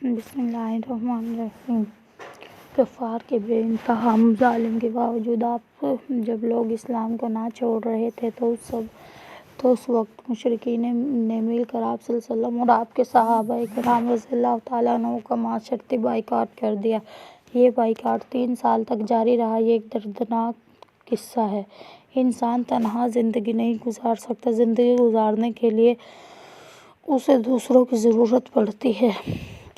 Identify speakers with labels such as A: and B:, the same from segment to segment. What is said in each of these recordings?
A: بسم اللہ الرحمن الرحیم۔ کفار کے بے انتہا مظالم کے باوجود آپ جب لوگ اسلام کو نہ چھوڑ رہے تھے تو اس وقت مشرکین نے مل کر آپ صلی اللہ علیہ وسلم اور آپ کے صحابہ کرام رضی اللہ تعالیٰ عنہ کا معاشرتی بائیکاٹ کر دیا۔ یہ بائیکاٹ 3 سال تک جاری رہا۔ یہ ایک دردناک قصہ ہے۔ انسان تنہا زندگی نہیں گزار سکتا۔ زندگی گزارنے کے لیے اسے دوسروں کی ضرورت پڑتی ہے۔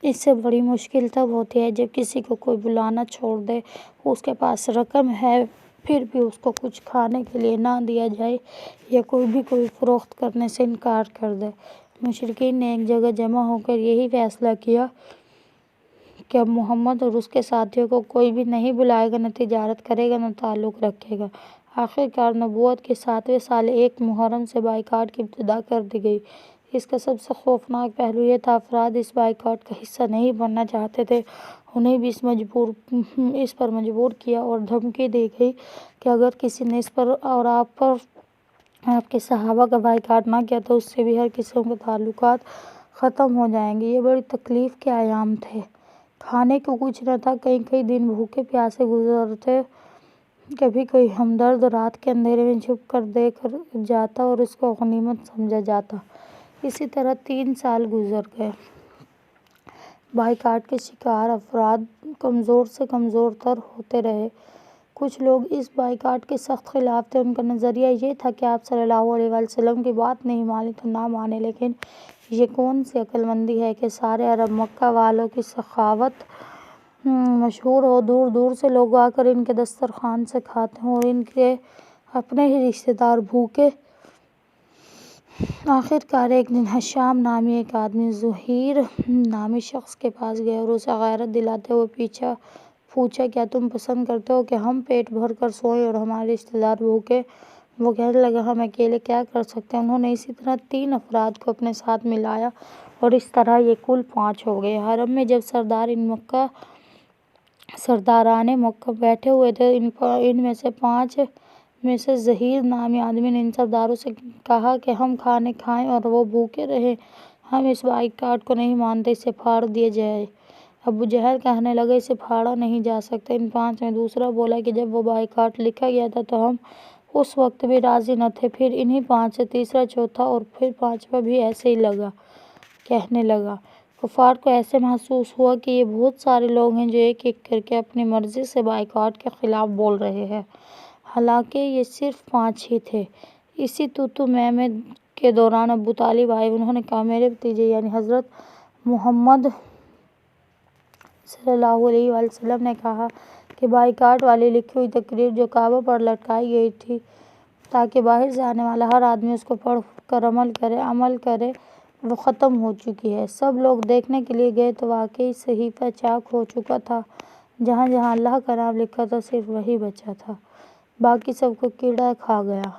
A: اس سے بڑی مشکل تب ہوتی ہے جب کسی کو کوئی بلانا چھوڑ دے، اس کے پاس رقم ہے پھر بھی اس کو کچھ کھانے کے لیے نہ دیا جائے یا کوئی فروخت کرنے سے انکار کر دے۔ مشرکین نے ایک جگہ جمع ہو کر یہی فیصلہ کیا کہ اب محمد اور اس کے ساتھیوں کو کوئی بھی نہیں بلائے گا، نہ تجارت کرے گا، نہ تعلق رکھے گا۔ آخرکار نبوت کے 7ویں سال 1 محرم سے بائیکاٹ کی ابتدا کر دی گئی۔ اس کا سب سے خوفناک پہلو یہ تھا افراد اس بائیکاٹ کا حصہ نہیں بننا چاہتے تھے۔ انہیں بھی اس پر مجبور کیا اور دھمکی دی گئی کہ اگر کسی نے اس پر اور آپ کے صحابہ کا بائیکاٹ نہ کیا تو اس سے بھی ہر قسم کے تعلقات ختم ہو جائیں گے۔ یہ بڑی تکلیف کے ایام تھے۔ کھانے کو کچھ نہ تھا، کئی دن بھوکے پیاسے گزرتے۔ کبھی کوئی ہمدرد رات کے اندھیرے میں چھپ کر دے کر جاتا اور اس کو غنیمت سمجھا جاتا۔ اسی طرح 3 سال گزر گئے۔ بائیکاٹ کے شکار افراد کمزور سے کمزور تر ہوتے رہے۔ کچھ لوگ اس بائیکاٹ کے سخت خلاف تھے۔ ان کا نظریہ یہ تھا کہ آپ صلی اللہ علیہ وسلم کی بات نہیں مانی تو نہ مانیں، لیکن یہ کون سی عقل مندی ہے کہ سارے عرب مکہ والوں کی سخاوت مشہور ہو، دور دور سے لوگ آ کر ان کے دسترخوان سے کھاتے ہوں اور ان کے اپنے ہی رشتہ دار بھوکے۔ آخرکار ایک دن حشام نامی ایک آدمی زہیر نامی شخص کے پاس گیا اور اسے غیرت دلاتے ہوئے پوچھا، کیا تم پسند کرتے ہو کہ ہم پیٹ بھر کر سوئیں اور ہمارے رشتہ دار بھوکے؟ وہ کہنے لگا، ہم اکیلے کیا کر سکتے ہیں؟ انہوں نے اسی طرح 3 افراد کو اپنے ساتھ ملایا اور اس طرح یہ کل 5 ہو گئے۔ حرم میں جب سرداران مکہ بیٹھے ہوئے تھے، ان میں سے 5 میں سے زہیر نامی آدمی نے ان سرداروں سے کہا کہ ہم کھانے کھائیں اور وہ بھوکے رہیں۔ ہم اس بائیکاٹ کو نہیں مانتے، اسے پھاڑ دیا جائے۔ ابو جہل کہنے لگا، اسے پھاڑا نہیں جا سکتا۔ ان 5 میں دوسرا بولا کہ جب وہ بائیکاٹ لکھا گیا تھا تو ہم اس وقت بھی راضی نہ تھے۔ پھر انہی 5 سے تیسرا، چوتھا اور پھر 5واں بھی ایسے ہی کہنے لگا۔ کفار کو ایسے محسوس ہوا کہ یہ بہت سارے لوگ ہیں جو ایک ایک کر کے اپنی مرضی سے بائیکاٹ کے خلاف بول رہے ہیں، حالانکہ یہ صرف 5 ہی تھے۔ اسی تو میں کے دوران ابو طالب آئے۔ انہوں نے کہا، میرے بھتیجے یعنی حضرت محمد صلی اللہ علیہ وسلم نے کہا کہ بائیکاٹ والی لکھی ہوئی تقریر جو کعبہ پر لٹکائی گئی تھی تاکہ باہر سے آنے والا ہر آدمی اس کو پڑھ کر عمل کرے، وہ ختم ہو چکی ہے۔ سب لوگ دیکھنے کے لیے گئے تو واقعی صحیفہ چاک ہو چکا تھا۔ جہاں جہاں اللہ کا نام لکھا تھا صرف وہی بچا تھا، باقی سب کو کیڑا کھا گیا۔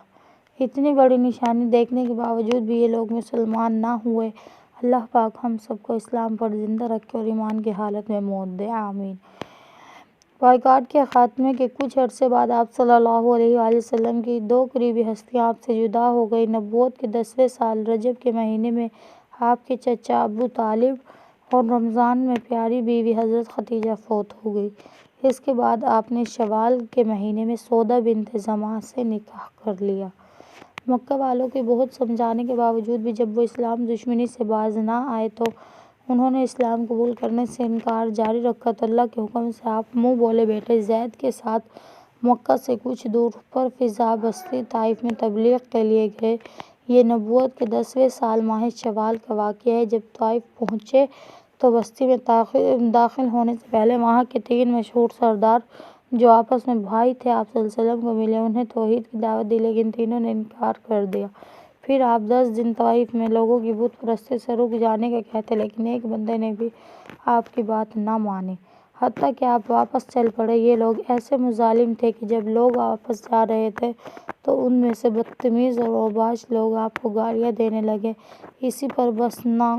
A: اتنی بڑی نشانی دیکھنے کے باوجود بھی یہ لوگ مسلمان نہ ہوئے۔ اللہ پاک ہم سب کو اسلام پر زندہ رکھے اور ایمان کی حالت میں موت دے، آمین۔ بائیکاٹ کے خاتمے کے کچھ عرصے بعد آپ صلی اللہ علیہ وسلم کی 2 قریبی ہستیاں آپ سے جدا ہو گئیں۔ نبوت کے 10ویں سال رجب کے مہینے میں آپ کے چچا ابو طالب اور رمضان میں پیاری بیوی حضرت خدیجہ فوت ہو گئیں۔ اس کے بعد آپ نے شوال کے مہینے میں سودا بنت زمعہ سے نکاح کر لیا۔ مکہ والوں کے بہت سمجھانے کے باوجود بھی جب وہ اسلام دشمنی سے باز نہ آئے تو انہوں نے اسلام قبول کرنے سے انکار جاری رکھا، تو اللہ کے حکم سے آپ منہ بولے بیٹے زید کے ساتھ مکہ سے کچھ دور پر فضا بستی طائف میں تبلیغ کے لیے گئے۔ یہ نبوت کے 10ویں سال ماہ شوال کا واقعہ ہے۔ جب طائف پہنچے تو بستی میں داخل ہونے سے پہلے وہاں کے 3 مشہور سردار جو آپس میں بھائی تھے آپ صلی اللہ علیہ وسلم کو ملے، انہیں توحید کی دعوت دی، لیکن تینوں نے انکار کر دیا۔ پھر آپ 10 دن طائف میں لوگوں کی بت پرستی سے رک جانے کا کہتے، لیکن ایک بندے نے بھی آپ کی بات نہ مانی، حتیٰ کہ آپ واپس چل پڑے۔ یہ لوگ ایسے مظالم تھے کہ جب لوگ واپس جا رہے تھے تو ان میں سے بدتمیز اور اوباش لوگ آپ کو گالیاں دینے لگے۔ اسی پر بس نہ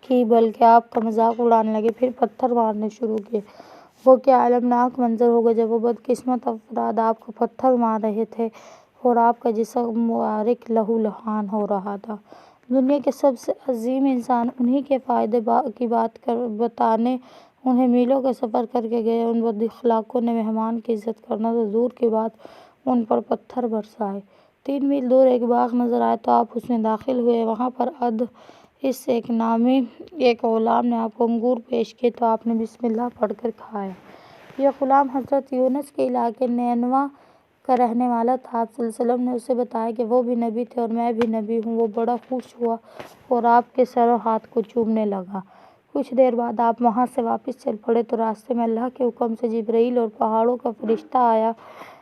A: کی بلکہ آپ کا مذاق اڑانے لگے، پھر پتھر مارنے شروع کیے۔ وہ کیا المناک منظر ہوگا جب وہ بدقسمت افراد آپ کو پتھر مار رہے تھے اور آپ کا جسم مبارک لہو لہان ہو رہا تھا۔ دنیا کے سب سے عظیم انسان انہی کے فائدے کی بات بتانے انہیں میلوں کا سفر کر کے گئے۔ ان بد اخلاقوں نے مہمان کی عزت کرنا تو دور کی بات ان پر پتھر برسائے۔ 3 میل دور ایک باغ نظر آیا تو آپ اس میں داخل ہوئے۔ وہاں پر اس ایک نامی ایک غلام نے آپ کو انگور پیش کیے تو آپ نے بسم اللہ پڑھ کر کھائے۔ یہ غلام حضرت یونس کے علاقے نینوا کا رہنے والا تھا۔ آپ صلی اللہ علیہ وسلم نے اسے بتایا کہ وہ بھی نبی تھے اور میں بھی نبی ہوں۔ وہ بڑا خوش ہوا اور آپ کے سر و ہاتھ کو چومنے لگا۔ کچھ دیر بعد آپ وہاں سے واپس چل پڑے تو راستے میں اللہ کے حکم سے جبرائیل اور پہاڑوں کا فرشتہ آیا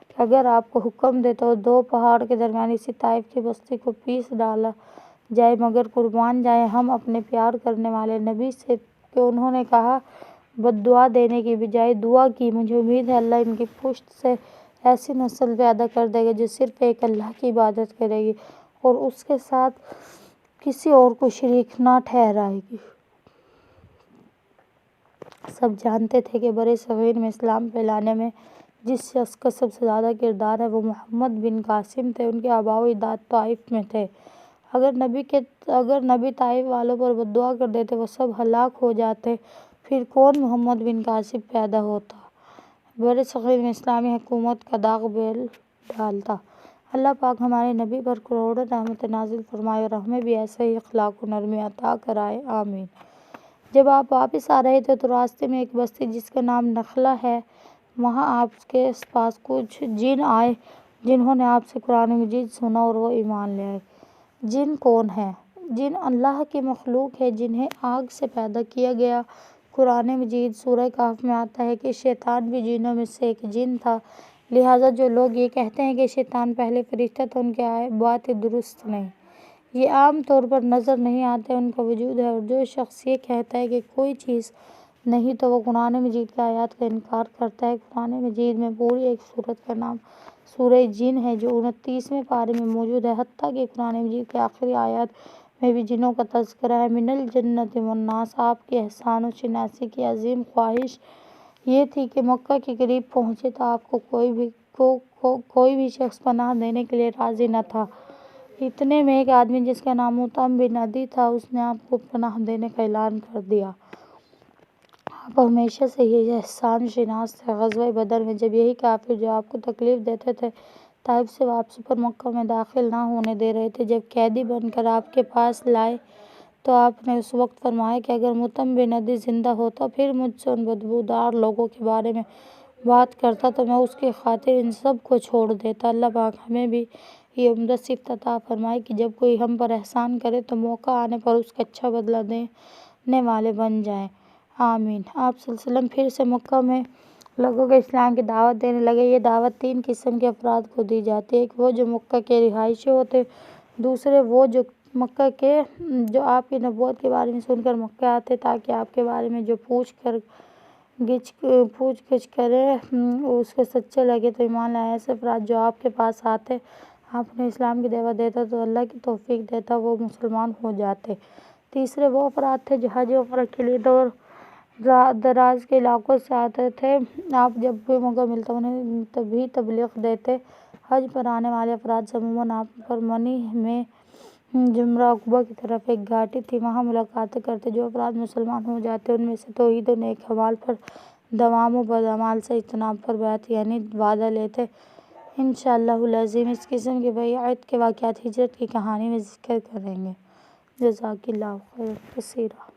A: کہ اگر آپ کو حکم دے تو 2 پہاڑ کے درمیان اسی طائف کی بستی کو پیس ڈالا جائے، مگر قربان جائیں ہم اپنے پیار کرنے والے نبی سے کہ انہوں نے کہا بد دعا دینے کی بجائے دعا کی۔ مجھے امید ہے اللہ ان کی پشت سے ایسی نسل پیدا کر دے گا جو صرف ایک اللہ کی عبادت کرے گی اور اس کے ساتھ کسی اور کو شریک نہ ٹھہرائے گی۔ سب جانتے تھے کہ برِ صغیر میں اسلام پھیلانے میں جس شخص کا سب سے زیادہ کردار ہے وہ محمد بن قاسم تھے۔ ان کے آباء و اجداد طائف میں تھے۔ اگر نبی طائف والوں پر بد دعا کر دیتے وہ سب ہلاک ہو جاتے، پھر کون محمد بن قاسم پیدا ہوتا، برِ صغیر میں اسلامی حکومت کا داغ ڈالتا۔ اللہ پاک ہمارے نبی پر کروڑوں رحمتیں نازل فرمائے اور ہمیں بھی ایسا ہی اخلاق و نرمی عطا کرائے، آمین۔ جب آپ واپس آ رہے تھے تو راستے میں ایک بستی جس کا نام نخلہ ہے، وہاں آپ کے پاس کچھ جن آئے جنہوں نے آپ سے قرآن مجید سنا اور وہ ایمان لے آئے۔ جن کون ہیں؟ جن اللہ کی مخلوق ہے جنہیں آگ سے پیدا کیا گیا۔ قرآن مجید سورہ کہف میں آتا ہے کہ شیطان بھی جنوں میں سے ایک جن تھا، لہٰذا جو لوگ یہ کہتے ہیں کہ شیطان پہلے فرشتہ تھا ان کی باتیں درست نہیں۔ یہ عام طور پر نظر نہیں آتے، ان کا وجود ہے، اور جو شخص یہ کہتا ہے کہ کوئی چیز نہیں تو وہ قرآن مجید کی آیات کا انکار کرتا ہے۔ قرآن مجید میں پوری ایک سورت کا نام سورہ جن ہے جو 29ویں پارے میں موجود ہے، حتیٰ کہ قرآن مجید کی آخری آیات میں بھی جنوں کا تذکرہ ہے۔ من الجنۃ والناس۔ آپ کی احسان و شناسی کی عظیم خواہش یہ تھی کہ مکہ کے قریب پہنچے تو آپ کو کوئی بھی شخص پناہ دینے کے لیے راضی نہ تھا۔ اتنے میں ایک آدمی جس کا نام مطعم بن عدی تھا، اس نے آپ کو پناہ دینے کا اعلان کر دیا۔ آپ ہمیشہ سے ہی احسان شناس تھے۔ غزوہ بدر میں جب یہی کافر جو آپ کو تکلیف دیتے تھے طائف سے واپسی پر مکہ میں داخل نہ ہونے دے رہے تھے، جب قیدی بن کر آپ کے پاس لائے تو آپ نے اس وقت فرمایا کہ اگر مطعم بن عدی زندہ ہوتا پھر مجھ سے ان بدبودار لوگوں کے بارے میں بات کرتا تو میں اس کی خاطر ان سب کو چھوڑ دیتا۔ اللہ پاک ہمیں بھی یہ عمدہ صفت عطا فرمائے کہ جب کوئی ہم پر احسان کرے تو موقع آنے پر اس کا اچھا بدلہ دینے والے بن جائیں، آمین۔ آپ صلی اللہ علیہ وسلم پھر سے مکہ میں لوگوں کو اسلام کی دعوت دینے لگے۔ یہ دعوت 3 قسم کے افراد کو دی جاتی ہے، ایک وہ جو مکہ کے رہائشی ہوتے، دوسرے وہ جو آپ کی نبوت کے بارے میں سن کر مکہ آتے تاکہ آپ کے بارے میں جو پوچھ گچھ کرے اس کو سچے لگے تو ایمان لائے۔ ایسے افراد جو آپ کے پاس آتے، آپ انہیں اسلام کی دعوت دیتا تو اللہ کی توفیق دیتا وہ مسلمان ہو جاتے۔ تیسرے وہ افراد تھے جو حج و عمرہ کے لیے دور دراز کے علاقوں سے آتے تھے، آپ جب بھی موقع ملتا انہیں بھی تبلیغ دیتے۔ حج پر آنے والے افراد سے عموماً آپ پر منی میں جمرہ عقبہ کی طرف ایک گھاٹی تھی، وہاں ملاقاتیں کرتے۔ جو افراد مسلمان ہو جاتے ان میں سے توحید و نیک اعمال پر دوام و بد اعمال سے اجتناب پر بیعت یعنی وعدہ لیتے۔ انشاءاللہ العظیم اس قسم کی بیعت کے واقعات ہجرت کی کہانی میں ذکر کریں گے۔ جزاک اللہ خیرا کثیرا۔